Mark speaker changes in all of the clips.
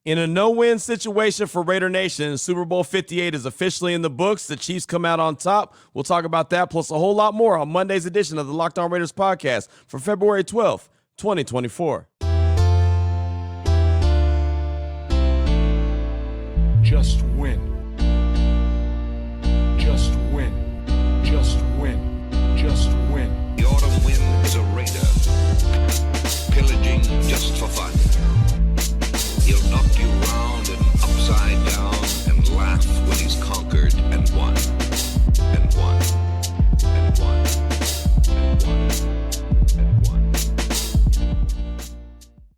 Speaker 1: In a no-win situation for Raider Nation, Super Bowl 58 is officially in the books. The Chiefs come out on top. We'll talk about that plus a whole lot more on Monday's edition of the Locked On Raiders podcast for February 12th, 2024.
Speaker 2: Just win. Just win. Just win. Just win.
Speaker 3: The autumn wind is a raider, pillaging just for fun. He'll knock you round and upside down and laugh when he's conquered and won. And won. And won. And won. And won.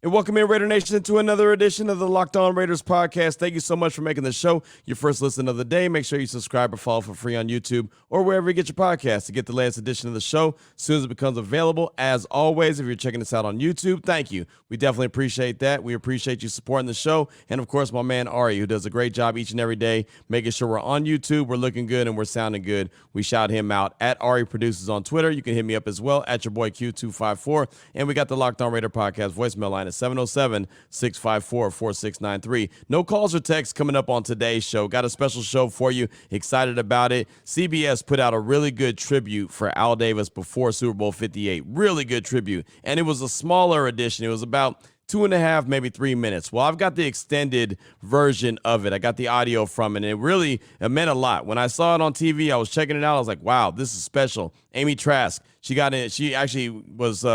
Speaker 1: And welcome in, Raider Nation, to another edition of the Locked On Raiders podcast. Thank you so much for making the show your first listen of the day. Make sure you subscribe or follow for free on YouTube or wherever you get your podcasts to get the latest edition of the show as soon as it becomes available. As always, if you're checking us out on YouTube, thank you. We definitely appreciate that. We appreciate you supporting the show. And, of course, my man Ari, who does a great job each and every day making sure we're on YouTube, we're looking good, and we're sounding good. We shout him out at Ari Produces on Twitter. You can hit me up as well at your boy Q254. And we got the Locked On Raider podcast voicemail line at 707-654-4693. No calls or texts coming up on today's show. Got a special show for you. Excited about it. CBS put out a really good tribute for Al Davis before Super Bowl 58. Really good tribute. And it was a smaller edition. It was about 2.5, maybe 3 minutes. Well, I've got the extended version of it. I got the audio from it, and it meant a lot. When I saw it on TV, I was checking it out. I was like, wow, this is special. Amy Trask, she actually was,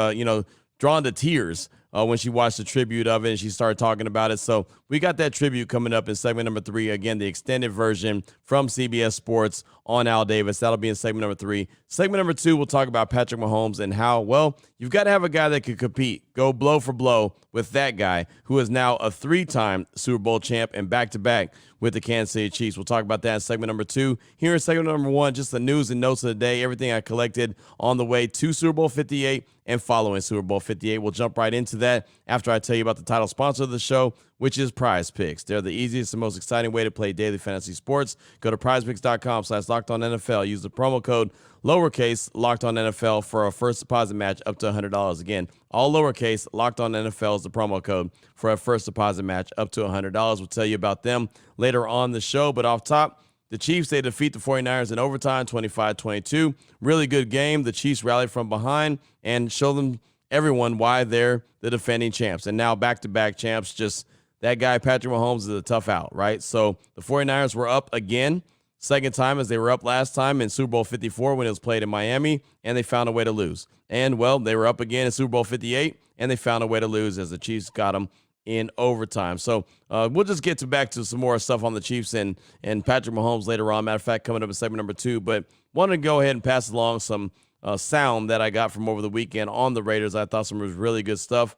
Speaker 1: drawn to tears when she watched the tribute of it and she started talking about it. So we got that tribute coming up in segment number 3. Again, the extended version from CBS Sports on Al Davis. That'll be in segment number 3. Segment number 2, we'll talk about Patrick Mahomes and how, well, you've got to have a guy that can compete, go blow for blow with that guy who is now a 3-time Super Bowl champ and back-to-back with the Kansas City Chiefs. We'll talk about that in segment number 2. Here in segment number 1, just the news and notes of the day, everything I collected on the way to Super Bowl 58 and following Super Bowl 58. We'll jump right into that after I tell you about the title sponsor of the show, which is Prize Picks. They're the easiest and most exciting way to play daily fantasy sports. Go to prizepicks.com/LockedOnNFL. Use the promo code lowercase LockedOnNFL for a first deposit match up to $100. Again, all lowercase LockedOnNFL is the promo code for a first deposit match up to $100. We'll tell you about them later on the show. But off top, the Chiefs, they defeat the 49ers in overtime, 25-22. Really good game. The Chiefs rallied from behind and show everyone why they're the defending champs. And now back-to-back champs. Just that guy, Patrick Mahomes, is a tough out, right? So the 49ers were up again, second time as they were up last time in Super Bowl 54 when it was played in Miami, and they found a way to lose. And, well, they were up again in Super Bowl 58, and they found a way to lose as the Chiefs got them in overtime. So we'll just get back to some more stuff on the Chiefs and Patrick Mahomes later on. Matter of fact, coming up in segment number 2. But wanted to go ahead and pass along some sound that I got from over the weekend on the Raiders. I thought some was really good stuff.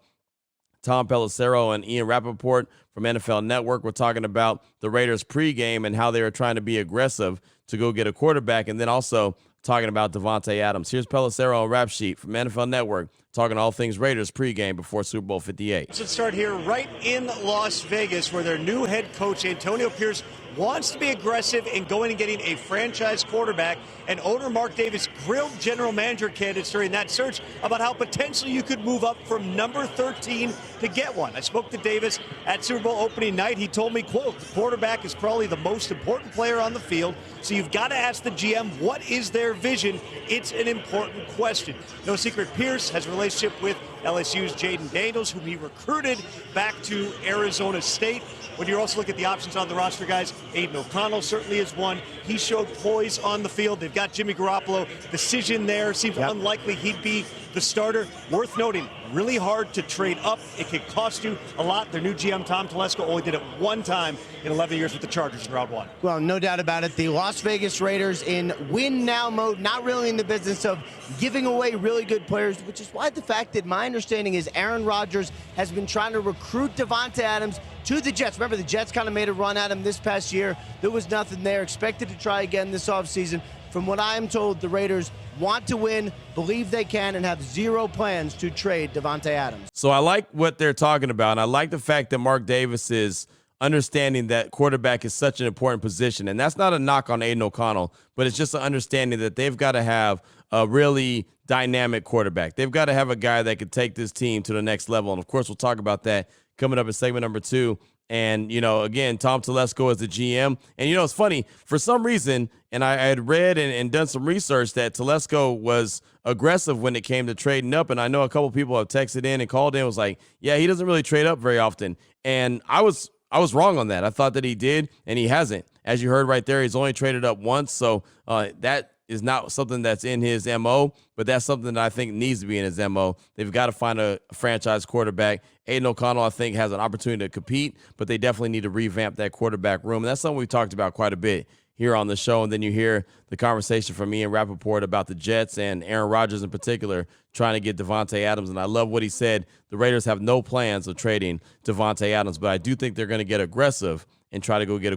Speaker 1: Tom Pelissero and Ian Rappaport from NFL Network were talking about the Raiders pregame and how they were trying to be aggressive to go get a quarterback, and then also talking about Davante Adams. Here's Pelissero on Rap Sheet from NFL Network talking all things Raiders pregame before Super Bowl 58.
Speaker 4: Let's start here right in Las Vegas, where their new head coach, Antonio Pierce, wants to be aggressive in going and getting a franchise quarterback. And owner Mark Davis grilled general manager candidates during that search about how potentially you could move up from number 13 to get one. I spoke to Davis at Super Bowl opening night. He told me, quote, the quarterback is probably the most important player on the field, so you've got to ask the GM, what is their vision? It's an important question. No secret, Pierce has a relationship with LSU's Jaden Daniels, whom he recruited back to Arizona State. When you also look at the options on the roster, guys, Aiden O'Connell certainly is one. He showed poise on the field. They've got Jimmy Garoppolo. Decision there. Seems unlikely he'd be the starter. Worth noting, really hard to trade up. It could cost you a lot. Their new GM, Tom Telesco, only did it one time in 11 years with the Chargers in round 1.
Speaker 5: Well, no doubt about it. The Las Vegas Raiders in win-now mode, not really in the business of giving away really good players, which is why the fact that my understanding is Aaron Rodgers has been trying to recruit Davante Adams to the Jets. Remember, the Jets kind of made a run at him this past year. There was nothing there. Expected to try again this offseason. From what I am told, the Raiders want to win, believe they can, and have zero plans to trade Davante Adams.
Speaker 1: So I like what they're talking about, and I like the fact that Mark Davis is understanding that quarterback is such an important position. And that's not a knock on Aiden O'Connell, but it's just an understanding that they've got to have a really dynamic quarterback. They've got to have a guy that could take this team to the next level. And, of course, we'll talk about that coming up in segment number 2 And, again, Tom Telesco is the GM. And, it's funny, for some reason, and I had read and done some research that Telesco was aggressive when it came to trading up. And I know a couple people have texted in and called in, was like, yeah, he doesn't really trade up very often. And I was wrong on that. I thought that he did, and he hasn't. As you heard right there, he's only traded up once. So that is not something that's in his MO, but that's something that I think needs to be in his MO. They've got to find a franchise quarterback. Aiden O'Connell, I think, has an opportunity to compete, but they definitely need to revamp that quarterback room. And that's something we've talked about quite a bit here on the show. And then you hear the conversation from Ian Rappaport about the Jets and Aaron Rodgers in particular trying to get Devontae Adams. And I love what he said. The Raiders have no plans of trading Devontae Adams, but I do think they're going to get aggressive and try to go get a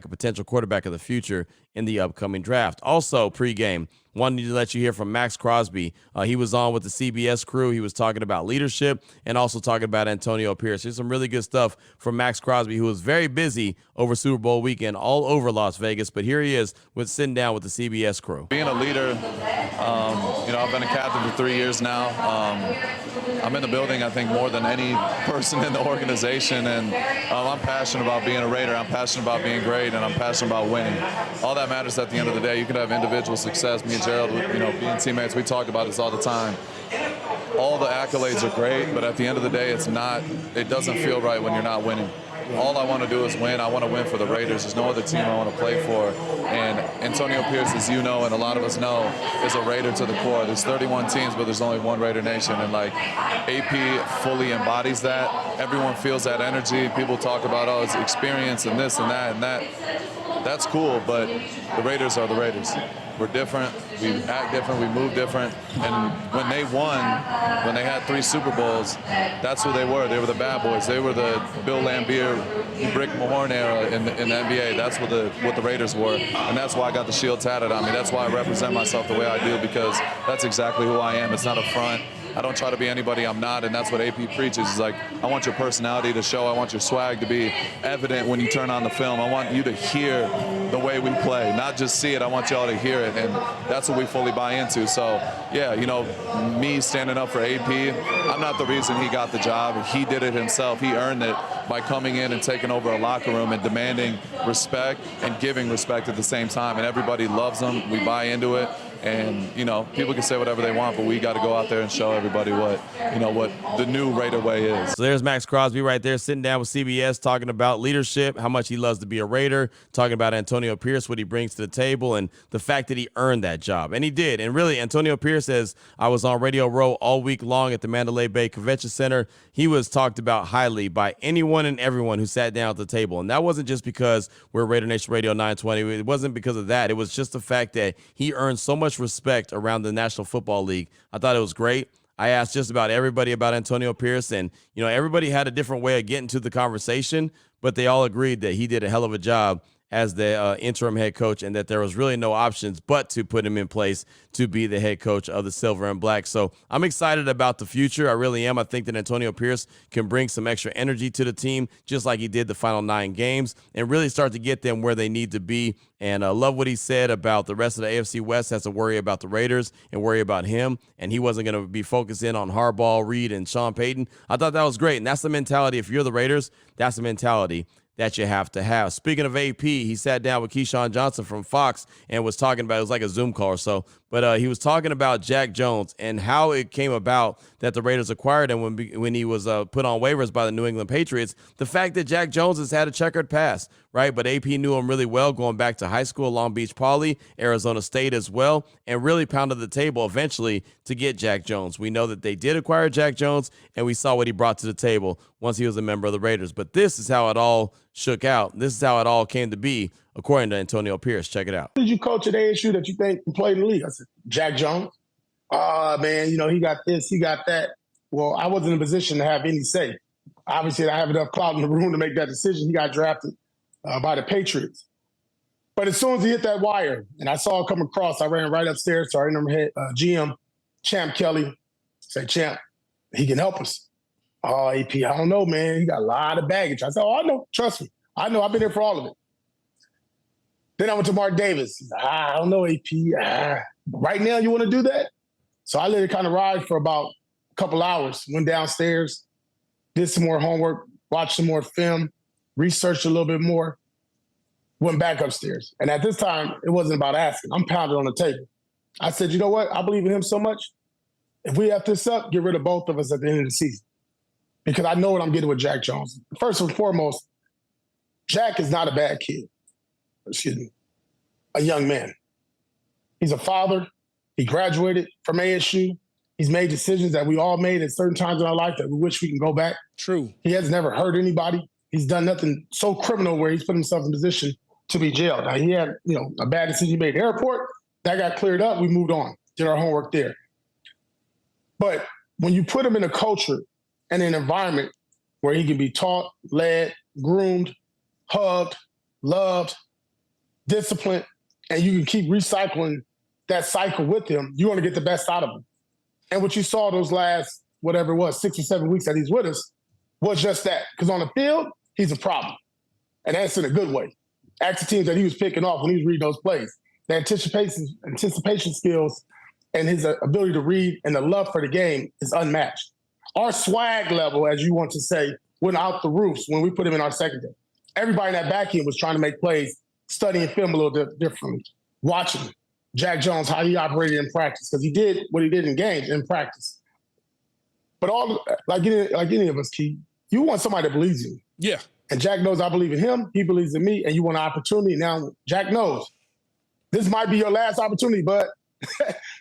Speaker 1: potential quarterback of the future in the upcoming draft. Also, pregame, wanted to let you hear from Max Crosby. He was on with the CBS crew. He was talking about leadership and also talking about Antonio Pierce. There's some really good stuff from Max Crosby, who was very busy over Super Bowl weekend all over Las Vegas. But here he is sitting down with the CBS crew.
Speaker 6: Being a leader, I've been a captain for 3 years now. I'm in the building, I think, more than any person in the organization, and I'm passionate about being a Raider. I'm passionate about being great, and I'm passionate about winning. All that matters at the end of the day. You can have individual success. Me and Gerald, being teammates, we talk about this all the time. All the accolades are great, but at the end of the day, it doesn't feel right when you're not winning. All I want to do is win. I want to win for the Raiders. There's no other team I want to play for. And Antonio Pierce, as you know, and a lot of us know, is a Raider to the core. There's 31 teams, but there's only one Raider Nation. And, AP fully embodies that. Everyone feels that energy. People talk about, it's experience and this and that and that. That's cool, but the Raiders are the Raiders. We're different. We act different. We move different. And when they won, when they had 3 Super Bowls, that's who they were. They were the bad boys. They were the Bill Laimbeer, Brick Mahorn era in the NBA. That's what the Raiders were. And that's why I got the shield tatted on me. That's why I represent myself the way I do, because that's exactly who I am. It's not a front. I don't try to be anybody I'm not, and that's what AP preaches. Is I want your personality to show. I want your swag to be evident when you turn on the film. I want you to hear the way we play, not just see it. I want y'all to hear it, and that's what we fully buy into. So, yeah, me standing up for AP, I'm not the reason he got the job. He did it himself. He earned it by coming in and taking over a locker room and demanding respect and giving respect at the same time, and everybody loves him. We buy into it. And, people can say whatever they want, but we got to go out there and show everybody what the new Raider way is.
Speaker 1: So there's Max Crosby right there sitting down with CBS talking about leadership, how much he loves to be a Raider, talking about Antonio Pierce, what he brings to the table, and the fact that he earned that job. And he did. And really, Antonio Pierce, as I was on Radio Row all week long at the Mandalay Bay Convention Center, he was talked about highly by anyone and everyone who sat down at the table. And that wasn't just because we're Raider Nation Radio 920. It wasn't because of that. It was just the fact that he earned so much respect around the National Football League. I thought it was great. I asked just about everybody about Antonio Pierce, and everybody had a different way of getting to the conversation, but they all agreed that he did a hell of a job as the interim head coach, and that there was really no options but to put him in place to be the head coach of the Silver and Black. So I'm excited about the future. I really am. I think that Antonio Pierce can bring some extra energy to the team, just like he did the final 9 games, and really start to get them where they need to be. And I love what he said about the rest of the AFC West has to worry about the Raiders and worry about him, and he wasn't going to be focused in on Harbaugh, Reed, and Sean Payton. I thought that was great, and that's the mentality. If you're the Raiders, that's the mentality that you have to have. Speaking of AP, he sat down with Keyshawn Johnson from Fox and was talking about, it was like a Zoom call or so, but he was talking about Jack Jones and how it came about that the Raiders acquired him when he was put on waivers by the New England Patriots. The fact that Jack Jones has had a checkered past, right? But AP knew him really well going back to high school, Long Beach Poly, Arizona State as well, and really pounded the table eventually to get Jack Jones. We know that they did acquire Jack Jones, and we saw what he brought to the table once he was a member of the Raiders. But this is how it all shook out. This is how it all came to be, according to Antonio Pierce. Check it out.
Speaker 7: Who did you coach at ASU that you think can play in the league? I said, Jack Jones. Man, he got this, he got that. Well, I wasn't in a position to have any say. Obviously, I have enough clout in the room to make that decision. He got drafted by the Patriots. But as soon as he hit that wire and I saw it come across, I ran right upstairs to our interim head GM, Champ Kelly. Say, Champ, he can help us. Oh, AP, I don't know, man. He got a lot of baggage. I said, I know. Trust me. I know. I've been there for all of it. Then I went to Mark Davis. I don't know, AP. Right now, you want to do that? So I let it kind of ride for about a couple hours. Went downstairs, did some more homework, watched some more film. researched a little bit more, went back upstairs. And at this time, it wasn't about asking. I'm pounding on the table. I said, you know what? I believe in him so much. If we have this up, get rid of both of us at the end of the season. Because I know what I'm getting with Jack Jones. First and foremost, Jack is not a bad kid. Excuse me. A young man. He's a father. He graduated from ASU. He's made decisions that we all made at certain times in our life that we wish we can go back.
Speaker 2: True.
Speaker 7: He has never hurt anybody. He's done nothing so criminal where he's put himself in a position to be jailed. Now, he had, a bad decision he made at the airport. That got cleared up. We moved on. Did our homework there. But when you put him in a culture and an environment where he can be taught, led, groomed, hugged, loved, disciplined, and you can keep recycling that cycle with him, you want to get the best out of him. And what you saw those last, whatever it was, 6 or 7 weeks that he's with us, was just that. Because on the field, he's a problem. And that's in a good way. Ask the teams that he was picking off when he was reading those plays. The anticipation skills and his ability to read and the love for the game is unmatched. Our swag level, as you want to say, went out the roofs when we put him in our secondary. Everybody in that back end was trying to make plays, studying film a little differently, watching Jack Jones, how he operated in practice, because he did what he did in games in practice. But like any of us, Key, you want somebody that believes in you.
Speaker 2: Yeah.
Speaker 7: And Jack knows I believe in him. He believes in me, and you want an opportunity. Now, Jack knows this might be your last opportunity, but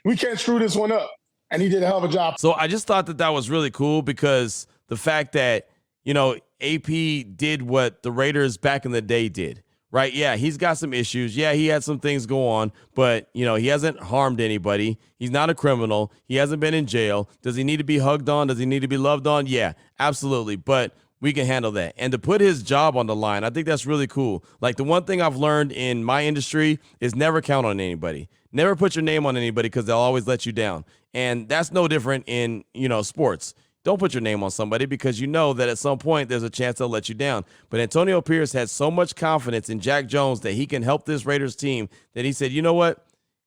Speaker 7: we can't screw this one up. And he did a hell of a job.
Speaker 1: So I just thought that was really cool because the fact that, AP did what the Raiders back in the day did, right? Yeah, he's got some issues. Yeah, he had some things go on, but, he hasn't harmed anybody. He's not a criminal. He hasn't been in jail. Does he need to be hugged on? Does he need to be loved on? Yeah, absolutely. But we can handle that. And to put his job on the line, I think that's really cool. Like, the one thing I've learned in my industry is never count on anybody. Never put your name on anybody because they'll always let you down. And that's no different in, sports. Don't put your name on somebody because you know that at some point there's a chance they'll let you down. But Antonio Pierce had so much confidence in Jack Jones that he can help this Raiders team that he said, you know what?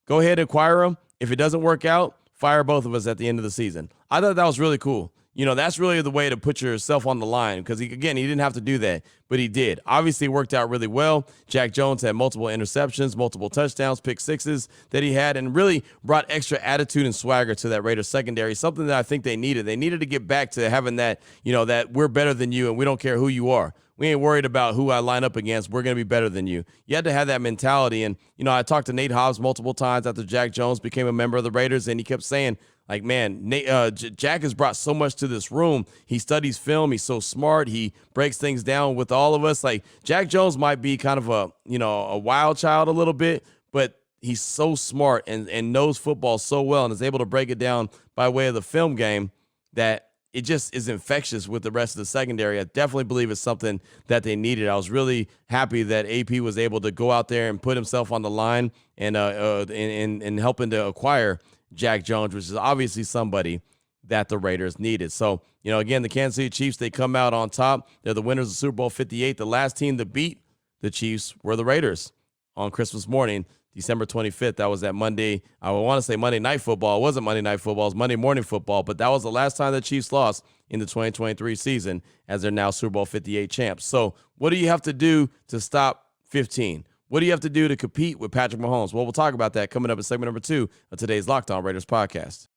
Speaker 1: Go ahead and acquire him. If it doesn't work out, fire both of us at the end of the season. I thought that was really cool. That's really the way to put yourself on the line because, he didn't have to do that, but he did. Obviously, it worked out really well. Jack Jones had multiple interceptions, multiple touchdowns, pick sixes that he had, and really brought extra attitude and swagger to that Raiders secondary, something that I think they needed. They needed to get back to having that, that we're better than you and we don't care who you are. We ain't worried about who I line up against. We're going to be better than you. You had to have that mentality. And, I talked to Nate Hobbs multiple times after Jack Jones became a member of the Raiders, and he kept saying, like, man, Jack has brought so much to this room. He studies film. He's so smart. He breaks things down with all of us. Like, Jack Jones might be kind of a wild child a little bit, but he's so smart and knows football so well and is able to break it down by way of the film game that it just is infectious with the rest of the secondary. I definitely believe it's something that they needed. I was really happy that AP was able to go out there and put himself on the line and helping to acquire Jack Jones, which is obviously somebody that the Raiders needed. So, again, the Kansas City Chiefs, they come out on top. They're the winners of Super Bowl 58. The last team to beat the Chiefs were the Raiders on Christmas morning, December 25th. That was that Monday. I want to say Monday Night Football. It wasn't Monday Night Football. It was Monday Morning Football. But that was the last time the Chiefs lost in the 2023 season as they're now Super Bowl 58 champs. So what do you have to do to stop 15? What do you have to do to compete with Patrick Mahomes? Well, we'll talk about that coming up in segment number 2 of today's Locked On Raiders podcast.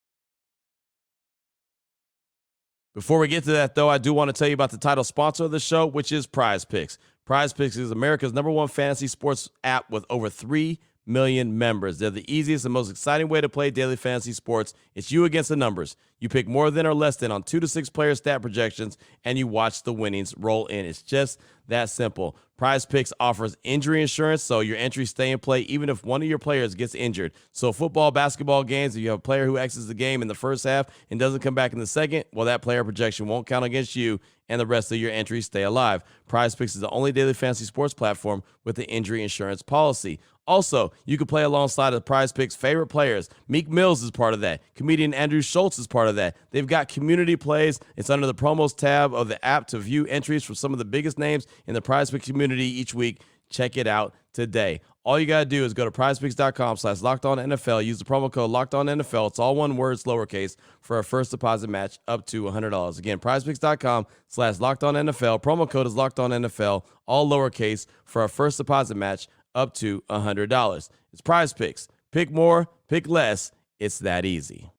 Speaker 1: Before we get to that, though, I do want to tell you about the title sponsor of the show, which is Prize Picks. Prize Picks is America's #1 fantasy sports app with over 3 million members. They're the easiest and most exciting way to play daily fantasy sports. It's you against the numbers. You pick more than or less than on 2 to 6 player stat projections, and you watch the winnings roll in. It's just that simple. Prize Picks offers injury insurance, so your entries stay in play even if one of your players gets injured. So football, basketball games, if you have a player who exits the game in the first half and doesn't come back in the second, well, that player projection won't count against you, and the rest of your entries stay alive. Prize Picks is the only daily fantasy sports platform with the injury insurance policy. Also, you can play alongside of Prize Picks' favorite players. Meek Mills is part of that. Comedian Andrew Schultz is part of that. They've got community plays. It's under the promos tab of the app to view entries from some of the biggest names in the Prize Picks community each week. Check it out today. All you got to do is go to prizepicks.com/LockedOnNFL. Use the promo code LockedOnNFL. It's all one word, it's lowercase, for a first deposit match up to $100. Again, prizepicks.com/LockedOnNFL. Promo code is LockedOnNFL, all lowercase, for a first deposit match up to $100. It's Prize Picks. Pick more, pick less. It's that easy.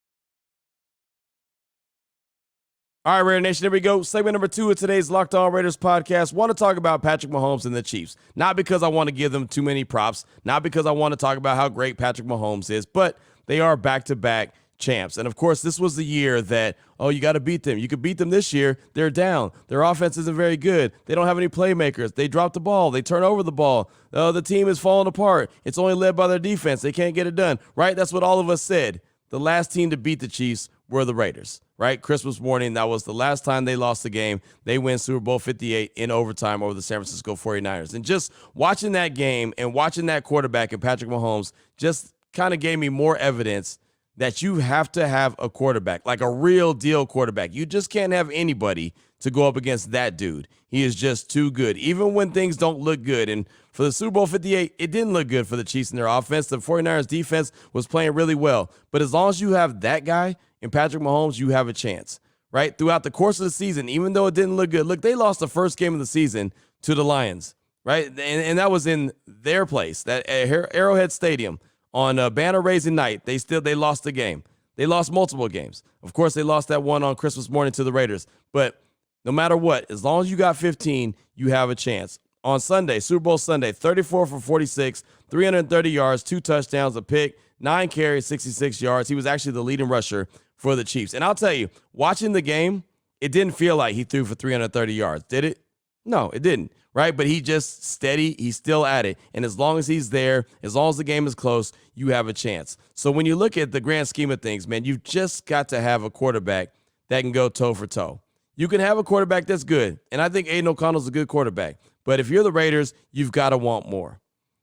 Speaker 1: All right, Raider Nation, here we go. Segment number 2 of today's Locked On Raiders podcast. Want to talk about Patrick Mahomes and the Chiefs. Not because I want to give them too many props, not because I want to talk about how great Patrick Mahomes is, but they are back-to-back champs. And, of course, this was the year that, you got to beat them. You could beat them this year. They're down. Their offense isn't very good. They don't have any playmakers. They drop the ball. They turn over the ball. The team is falling apart. It's only led by their defense. They can't get it done, right? That's what all of us said. The last team to beat the Chiefs were the Raiders, right? Christmas morning, that was the last time they lost the game. They win Super Bowl 58 in overtime over the San Francisco 49ers. And just watching that game and watching that quarterback and Patrick Mahomes just kind of gave me more evidence that you have to have a quarterback, like a real deal quarterback. You just can't have anybody to go up against that dude. He is just too good, even when things don't look good. And for the Super Bowl 58, it didn't look good for the Chiefs and their offense. The 49ers defense was playing really well. But as long as you have that guy and Patrick Mahomes, you have a chance, right? Throughout the course of the season, even though it didn't look good. Look, they lost the first game of the season to the Lions, right? And that was in their place, that Arrowhead Stadium on banner-raising night. They lost the game. They lost multiple games. Of course, they lost that one on Christmas morning to the Raiders. But no matter what, as long as you got 15, you have a chance. On Sunday, Super Bowl Sunday, 34 for 46, 330 yards, 2 touchdowns, a pick, 9 carries, 66 yards. He was actually the leading rusher for the Chiefs. And I'll tell you, watching the game, it didn't feel like he threw for 330 yards, did it? No, it didn't, right? But he just steady. He's still at it. And as long as he's there, as long as the game is close, you have a chance. So when you look at the grand scheme of things, man, you've just got to have a quarterback that can go toe for toe. You can have a quarterback that's good, and I think Aiden O'Connell's a good quarterback. But if you're the Raiders, you've got to want more.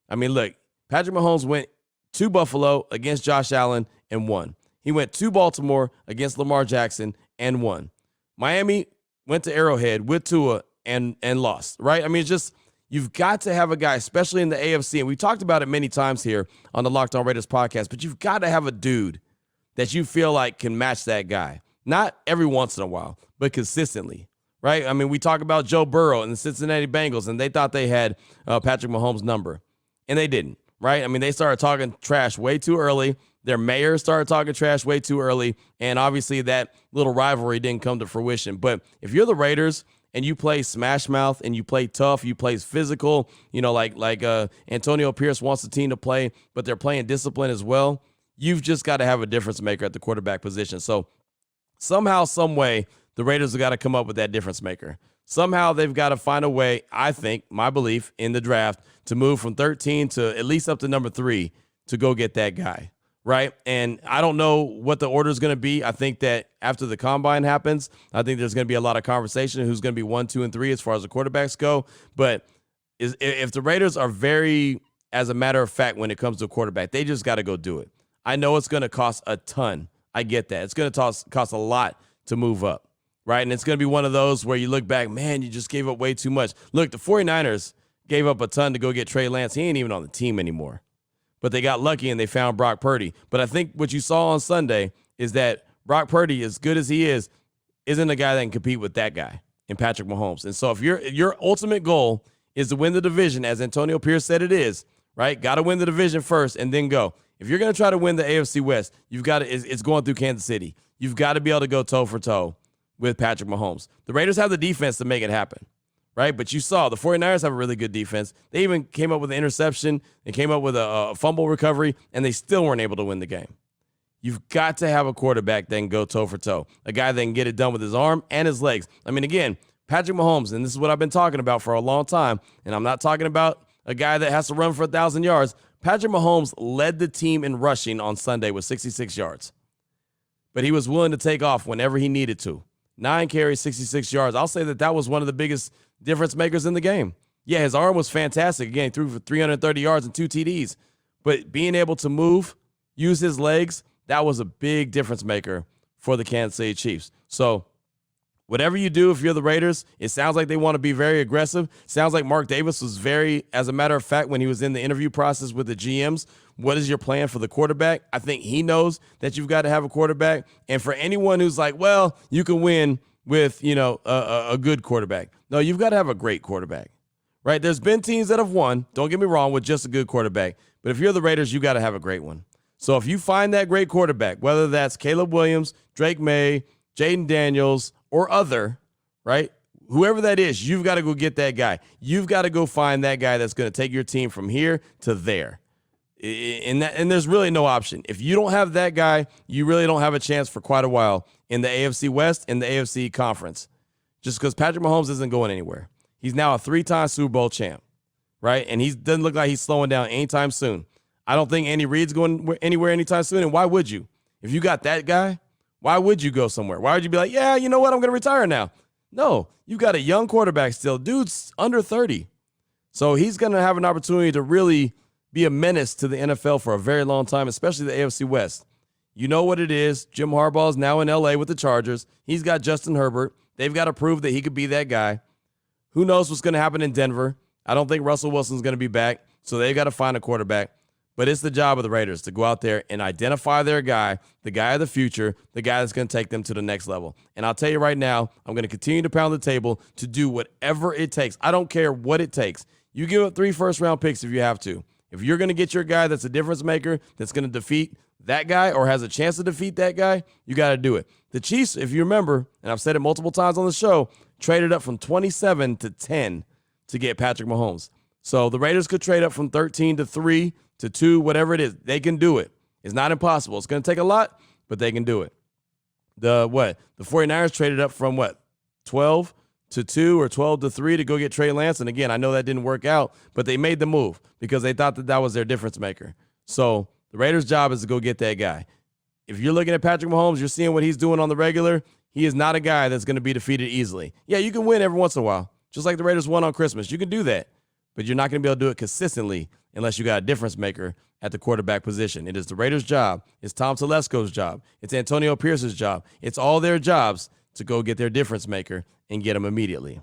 Speaker 1: I mean, look, Patrick Mahomes went to Buffalo against Josh Allen and won. He went to Baltimore against Lamar Jackson and won. Miami went to Arrowhead with Tua and lost, right? I mean, it's just, you've got to have a guy, especially in the AFC, and we talked about it many times here on the Locked On Raiders podcast, but you've got to have a dude that you feel like can match that guy. Not every once in a while, but consistently, right? I mean, we talk about Joe Burrow and the Cincinnati Bengals, and they thought they had Patrick Mahomes' number, and they didn't, right? I mean, they started talking trash way too early. Their mayor started talking trash way too early, and obviously that little rivalry didn't come to fruition. But if you're the Raiders and you play smash mouth and you play tough, you play physical, like Antonio Pierce wants the team to play, but they're playing discipline as well, you've just got to have a difference maker at the quarterback position. So somehow, some way, the Raiders have got to come up with that difference maker. Somehow they've got to find a way, I think, my belief in the draft, to move from 13 to at least up to number 3 to go get that guy, right? And I don't know what the order is going to be. I think that after the combine happens, I think there's going to be a lot of conversation who's going to be 1, 2, and 3 as far as the quarterbacks go. But if the Raiders are very, as a matter of fact, when it comes to a quarterback, they just got to go do it. I know it's going to cost a ton. I get that. It's going to cost a lot to move up, right? And it's going to be one of those where you look back, man, you just gave up way too much. Look, the 49ers gave up a ton to go get Trey Lance. He ain't even on the team anymore. But they got lucky and they found Brock Purdy. But I think what you saw on Sunday is that Brock Purdy, as good as he is, isn't a guy that can compete with that guy in Patrick Mahomes. And so if your ultimate goal is to win the division, as Antonio Pierce said it is, right? Got to win the division first and then go. If you're going to try to win the AFC West, you've got to, it's going through Kansas City. You've got to be able to go toe for toe with Patrick Mahomes. The Raiders have the defense to make it happen, right? But you saw the 49ers have a really good defense. They even came up with an interception and came up with a fumble recovery, and they still weren't able to win the game. You've got to have a quarterback that can go toe for toe, a guy that can get it done with his arm and his legs. I mean, again, Patrick Mahomes, and this is what I've been talking about for a long time, and I'm not talking about a guy that has to run for 1,000 yards. Patrick Mahomes led the team in rushing on Sunday with 66 yards. But he was willing to take off whenever he needed to. 9 carries, 66 yards. I'll say that was one of the biggest difference makers in the game. Yeah, his arm was fantastic. Again, he threw for 330 yards and 2 TDs. But being able to move, use his legs, that was a big difference maker for the Kansas City Chiefs. So Whatever you do, if you're the Raiders, it sounds like they want to be very aggressive. Sounds like Mark Davis was as a matter of fact, when he was in the interview process with the GMs, what is your plan for the quarterback? I think he knows that you've got to have a quarterback. And for anyone who's like, well, you can win with, a good quarterback. No, you've got to have a great quarterback, right? There's been teams that have won, don't get me wrong, with just a good quarterback. But if you're the Raiders, you got to have a great one. So if you find that great quarterback, whether that's Caleb Williams, Drake May, Jaden Daniels, or other, right? Whoever that is, you've got to go get that guy. You've got to go find that guy that's going to take your team from here to there. And there's really no option. If you don't have that guy, you really don't have a chance for quite a while in the AFC West and the AFC Conference. Just because Patrick Mahomes isn't going anywhere. He's now a 3-time Super Bowl champ, right? And he doesn't look like he's slowing down anytime soon. I don't think Andy Reid's going anywhere anytime soon. And why would you? If you got that guy, why would you go somewhere? Why would you be like, yeah, you know what? I'm going to retire now. No, you got a young quarterback still. Dude's under 30. So he's going to have an opportunity to really be a menace to the NFL for a very long time, especially the AFC West. You know what it is. Jim Harbaugh is now in L.A. with the Chargers. He's got Justin Herbert. They've got to prove that he could be that guy. Who knows what's going to happen in Denver? I don't think Russell Wilson's going to be back, so they've got to find a quarterback. But it's the job of the Raiders to go out there and identify their guy, the guy of the future, the guy that's going to take them to the next level. And I'll tell you right now, I'm going to continue to pound the table to do whatever it takes. I don't care what it takes. You give up 3 first-round picks if you have to. If you're going to get your guy that's a difference maker, that's going to defeat that guy or has a chance to defeat that guy, you got to do it. The Chiefs, if you remember, and I've said it multiple times on the show, traded up from 27 to 10 to get Patrick Mahomes. So the Raiders could trade up from 13 to 3 to 2, whatever it is. They can do it. It's not impossible. It's going to take a lot, but they can do it. The 49ers traded up from 12 to 2 or 12 to 3 to go get Trey Lance. And again, I know that didn't work out, but they made the move because they thought that was their difference maker. So the Raiders' job is to go get that guy. If you're looking at Patrick Mahomes, you're seeing what he's doing on the regular. He is not a guy that's going to be defeated easily. Yeah, you can win every once in a while, just like the Raiders won on Christmas. You can do that, but you're not going to be able to do it consistently unless you got a difference maker at the quarterback position. It is the Raiders' job. It's Tom Telesco's job. It's Antonio Pierce's job. It's all their jobs to go get their difference maker and get them immediately.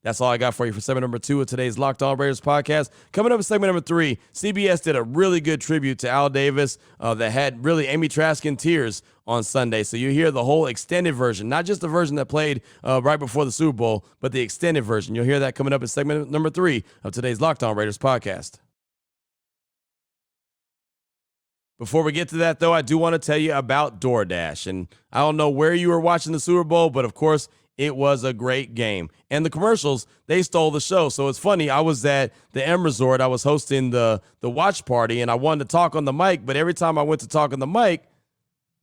Speaker 1: That's all I got for you for segment number 2 of today's Locked On Raiders podcast. Coming up in segment number 3, CBS did a really good tribute to Al Davis that had really Amy Trask in tears on Sunday. So you hear the whole extended version, not just the version that played right before the Super Bowl, but the extended version. You'll hear that coming up in segment number 3 of today's Locked On Raiders podcast. Before we get to that, though, I do want to tell you about DoorDash. And I don't know where you were watching the Super Bowl, but of course, it was a great game. And the commercials, they stole the show. So it's funny, I was at the M Resort. I was hosting the watch party, and I wanted to talk on the mic. But every time I went to talk on the mic,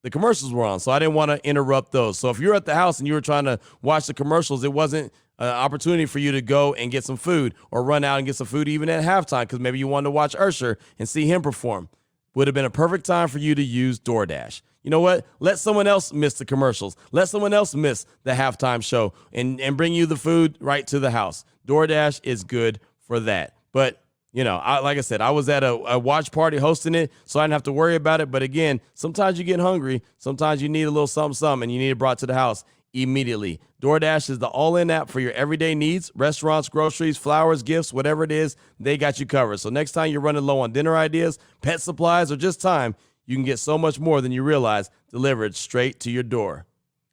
Speaker 1: the commercials were on. So I didn't want to interrupt those. So if you're at the house and you were trying to watch the commercials, it wasn't an opportunity for you to go and get some food or run out and get some food even at halftime because maybe you wanted to watch Usher and see him perform. Would have been a perfect time for you to use DoorDash. You know what? Let someone else miss the commercials. Let someone else miss the halftime show and bring you the food right to the house. DoorDash is good for that. But, like I said, I was at a watch party hosting it, so I didn't have to worry about it. But again, sometimes you get hungry. Sometimes you need a little something, and you need it brought to the house immediately. DoorDash is the all-in app for your everyday needs, restaurants, groceries, flowers, gifts, whatever it is, they got you covered. So next time you're running low on dinner ideas, pet supplies, or just time, you can get so much more than you realize delivered straight to your door.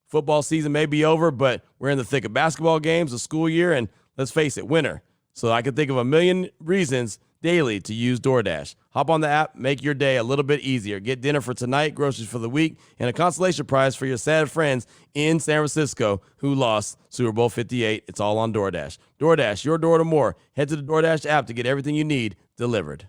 Speaker 1: Football season may be over, but we're in the thick of basketball games, the school year, and let's face it, winter. So I can think of a million reasons daily to use DoorDash. Hop on the app, make your day a little bit easier. Get dinner for tonight, groceries for the week, and a consolation prize for your sad friends in San Francisco who lost Super Bowl 58. It's all on DoorDash. DoorDash, your door to more. Head to the DoorDash app to get everything you need delivered.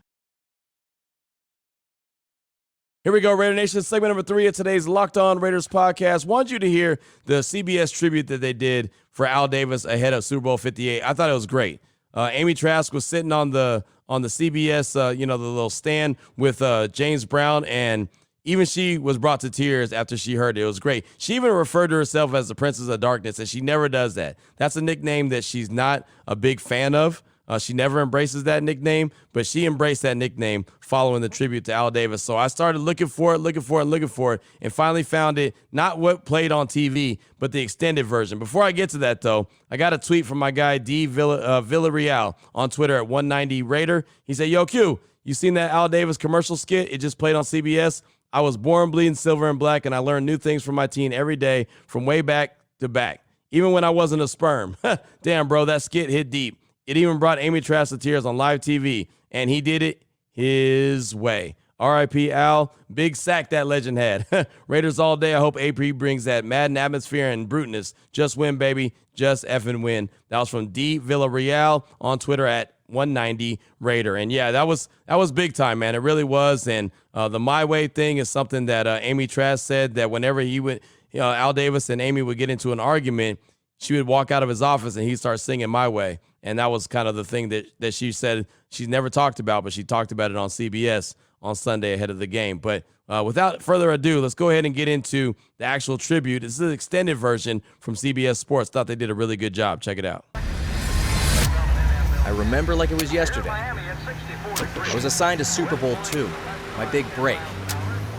Speaker 1: Here we go, Raider Nation, segment number 3 of today's Locked On Raiders podcast. Want you to hear the CBS Tribute that they did for Al Davis ahead of Super Bowl 58. I thought it was great. Amy Trask was sitting on the CBS, the little stand with James Brown, and even she was brought to tears after she heard it. It was great. She even referred to herself as the Princess of Darkness, and she never does that. That's a nickname that she's not a big fan of. She never embraces that nickname, but she embraced that nickname following the tribute to Al Davis. So I started looking for it, and finally found it, not what played on TV, but the extended version. Before I get to that, though, I got a tweet from my guy, D. Villarreal, on Twitter at 190 Raider. He said, "Yo, Q, you seen that Al Davis commercial skit? It just played on CBS. I was born bleeding silver and black, and I learned new things from my team every day from way back to back, even when I wasn't a sperm." Damn, bro, that skit hit deep. It even brought Amy Trask to tears on live TV, and he did it his way. R.I.P. Al. Big sack that legend had. Raiders all day. I hope AP brings that Madden atmosphere and bruteness. Just win, baby. Just effing win. That was from D. Villarreal on Twitter at 190 Raider. And yeah, that was big time, man. It really was. And the My Way thing is something that Amy Trask said that whenever he would, Al Davis and Amy would get into an argument, she would walk out of his office and he'd start singing My Way. And that was kind of the thing that she said she's never talked about, but she talked about it on CBS on Sunday ahead of the game. But without further ado, let's go ahead and get into the actual tribute. This is an extended version from CBS Sports. Thought they did a really good job. Check it out.
Speaker 8: I remember like it was yesterday. I was assigned to Super Bowl II, my big break.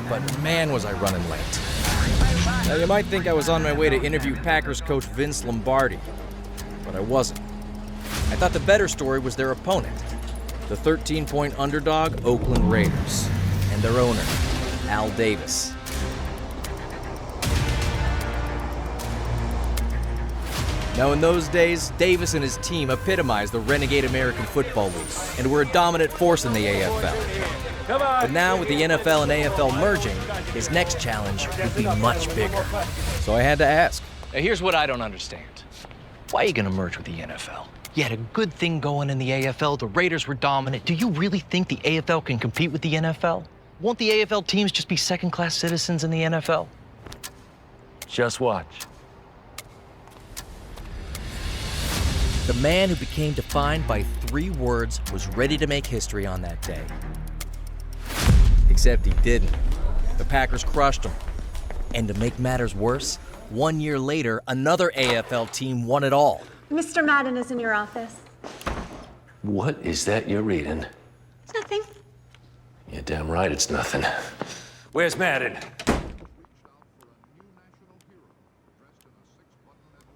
Speaker 8: But man, was I running late. Now, you might think I was on my way to interview Packers coach Vince Lombardi, but I wasn't. I thought the better story was their opponent, the 13-point underdog Oakland Raiders, and their owner, Al Davis. Now, in those days, Davis and his team epitomized the renegade American Football League and were a dominant force in the AFL. But now, with the NFL and AFL merging, his next challenge would be much bigger. So I had to ask.
Speaker 9: Now, here's what I don't understand. Why are you going to merge with the NFL? You had a good thing going in the AFL. The Raiders were dominant. Do you really think the AFL can compete with the NFL? Won't the AFL teams just be second-class citizens in the NFL? Just watch.
Speaker 8: The man who became defined by 3 words was ready to make history on that day. Except he didn't. The Packers crushed him. And to make matters worse, 1 year later, another AFL team won it all.
Speaker 10: Mr. Madden is in your office.
Speaker 11: What is that you're reading?
Speaker 10: It's nothing.
Speaker 11: You're damn right it's nothing.
Speaker 9: Where's Madden?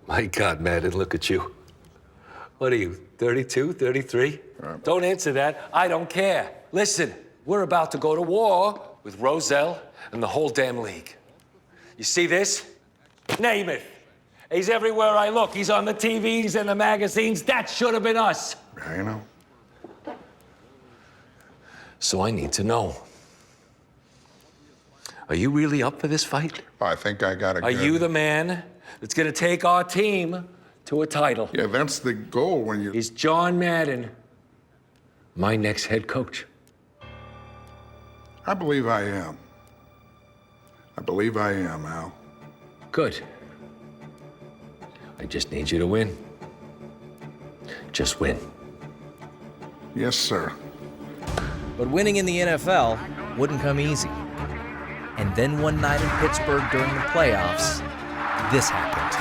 Speaker 11: My God, Madden, look at you. What are you, 32, 33?
Speaker 12: Don't answer that. I don't care. Listen, we're about to go to war with Roselle and the whole damn league. You see this? Name it. He's everywhere I look. He's on the TVs and the magazines. That should have been us.
Speaker 2: I know.
Speaker 11: So I need to know. Are you really up for this fight?
Speaker 2: I think I got a
Speaker 12: Are you the man that's gonna take our team to a title?
Speaker 2: Yeah, that's the goal when you...
Speaker 12: Is John Madden
Speaker 11: My next head coach?
Speaker 2: I believe I am. I believe I am, Al.
Speaker 11: Good. I just need you to win. Just win.
Speaker 2: Yes, sir.
Speaker 8: But winning in the NFL wouldn't come easy. And then one night in Pittsburgh during the playoffs, this happened.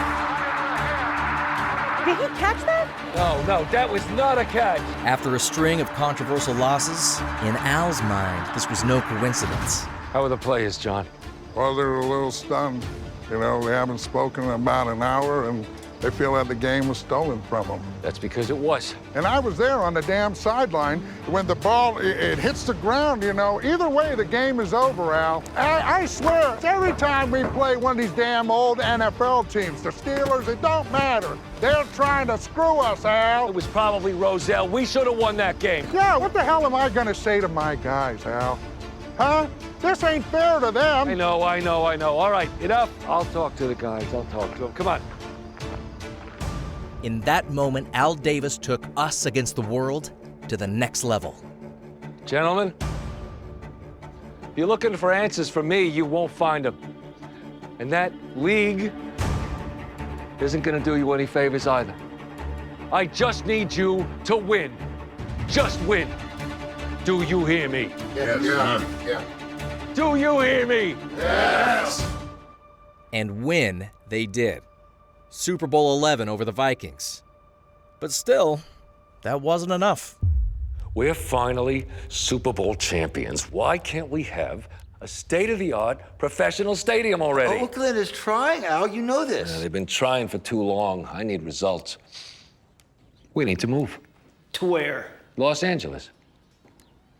Speaker 10: Did he catch that?
Speaker 12: No, that was not a catch.
Speaker 8: After a string of controversial losses, in Al's mind, this was no coincidence.
Speaker 12: How are the players, John?
Speaker 2: Well, they're a little stunned. You know, they haven't spoken in about an hour, and they feel that the game was stolen from them.
Speaker 12: That's because it was.
Speaker 2: And I was there on the damn sideline when the ball, it hits the ground, you know. Either way, the game is over, Al. I swear, every time we play one of these damn old NFL teams, the Steelers, it don't matter. They're trying to screw us, Al.
Speaker 12: It was probably Roselle. We should have won that game.
Speaker 2: Yeah, what the hell am I gonna say to my guys, Al? Huh? This ain't fair to them.
Speaker 12: I know. All right, enough. I'll talk to the guys. I'll talk to them. Come on.
Speaker 8: In that moment, Al Davis took us against the world to the next level.
Speaker 12: Gentlemen, if you're looking for answers from me, you won't find them. And that league isn't going to do you any favors either. I just need you to win. Just win. Do you hear me?
Speaker 2: Yeah.
Speaker 12: Do you hear me?
Speaker 2: Yes.
Speaker 8: And win they did. Super Bowl XI over the Vikings. But still, that wasn't enough.
Speaker 11: We're finally Super Bowl champions. Why can't we have a state-of-the-art professional stadium already?
Speaker 13: Oakland is trying, Al. You know this.
Speaker 11: They've been trying for too long. I need results. We need to move.
Speaker 13: To where?
Speaker 11: Los Angeles.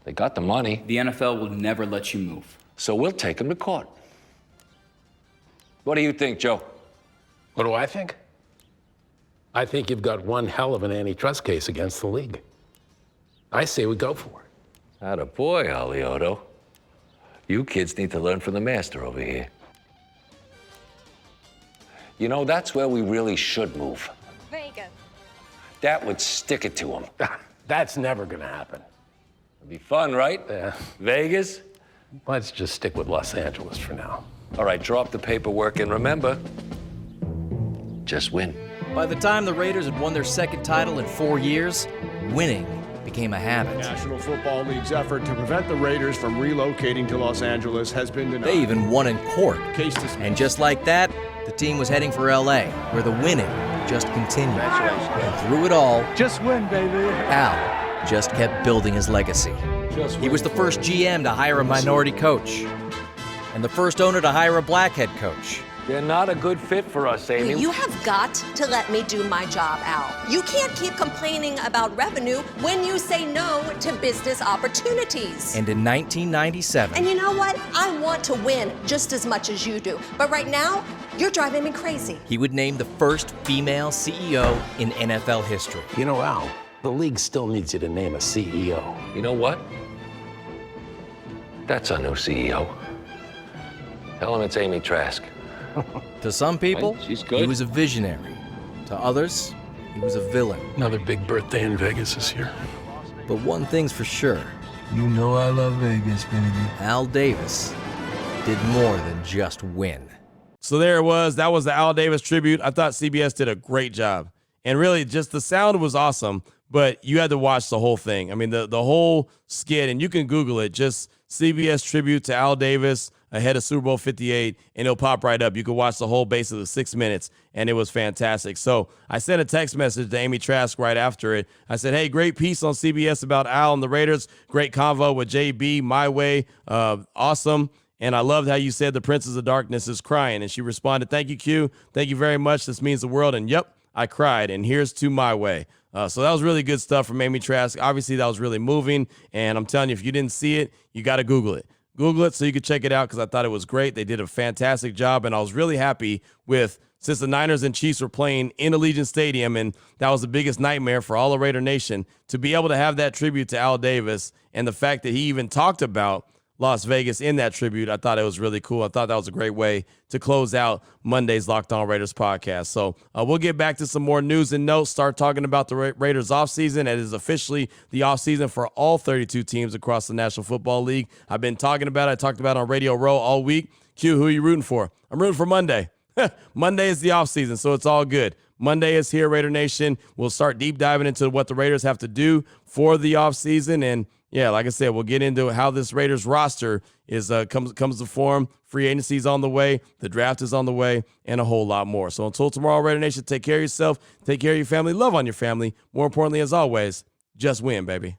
Speaker 11: They got the money.
Speaker 14: The NFL will never let you move.
Speaker 11: So we'll take them to court. What do you think, Joe?
Speaker 15: What do I think? I think you've got one hell of an antitrust case against the league. I say we go for it.
Speaker 11: Attaboy, Alioto. You kids need to learn from the master over here. You know, that's where we really should move.
Speaker 10: Vegas.
Speaker 11: That would stick it to them.
Speaker 15: That's never gonna happen.
Speaker 11: It'd be fun, right?
Speaker 15: Yeah.
Speaker 11: Vegas?
Speaker 15: Let's just stick with Los Angeles for now.
Speaker 11: All right, drop the paperwork and remember, just win.
Speaker 8: By the time the Raiders had won their second title in 4 years, winning became a habit.
Speaker 16: National Football League's effort to prevent the Raiders from relocating to Los Angeles has been denied.
Speaker 8: They even won in court.
Speaker 16: Case dismissed.
Speaker 8: And just like that, the team was heading for LA, where the winning just continued. And through it all,
Speaker 16: Just win, baby.
Speaker 8: Al just kept building his legacy. He was the first GM to hire a minority coach, and the first owner to hire a black head coach.
Speaker 12: They're not a good fit for us, Amy.
Speaker 17: You have got to let me do my job, Al. You can't keep complaining about revenue when you say no to business opportunities.
Speaker 8: And in 1997,
Speaker 17: And you know what? I want to win just as much as you do. But right now, you're driving me crazy.
Speaker 8: he would name the first female CEO in NFL history.
Speaker 15: You know, Al, the league still needs you to name a CEO.
Speaker 11: You know what? That's our new CEO. Tell him it's Amy Trask.
Speaker 8: To some people,
Speaker 11: Right, she's good.
Speaker 8: he was a visionary. To others, he was a villain.
Speaker 15: Another big birthday in Vegas this year.
Speaker 8: But one thing's for sure,
Speaker 13: You know I love Vegas, baby.
Speaker 8: Al Davis did more than just win.
Speaker 1: So there it was. That was the Al Davis tribute. I thought CBS did a great job. And really, just the sound was awesome, but you had to watch the whole thing. I mean, the whole skit, and you can Google it, just CBS Tribute to Al Davis ahead of Super Bowl 58, and it'll pop right up. You can watch the whole base of the 6 minutes, and it was fantastic. So I sent a text message to Amy Trask right after it. I said, hey, great piece on CBS about Al and the Raiders. Great convo with JB, My Way. Awesome. And I loved how you said the Princess of Darkness is crying. And she responded, thank you, Q. Thank you very much. This means the world. And yep, I cried. And here's to My Way. So that was really good stuff from Amy Trask. Obviously, that was really moving. And I'm telling you, if you didn't see it, you got to Google it. Google it so you could check it out because I thought it was great. They did a fantastic job. And I was really happy with, since the Niners and Chiefs were playing in Allegiant Stadium, and that was the biggest nightmare for all of Raider Nation, to be able to have that tribute to Al Davis and the fact that he even talked about Las Vegas in that tribute, I thought it was really cool. I thought that was a great way to close out Monday's Locked On Raiders podcast. So we'll get back to some more news and notes, start talking about the Raiders offseason. It is officially the offseason for all 32 teams across the National Football League. I've been talking about it. I talked about it on Radio Row all week. Q, who are you rooting for? I'm rooting for Monday. Monday is the offseason, so it's all good. Monday is here, Raider Nation. We'll start deep diving into what the Raiders have to do for the offseason. And yeah, like I said, we'll get into how this Raiders roster is comes to form. Free agency is on the way. The draft is on the way, and a whole lot more. So until tomorrow, Raider Nation, take care of yourself. Take care of your family. Love on your family. More importantly, as always, just win, baby.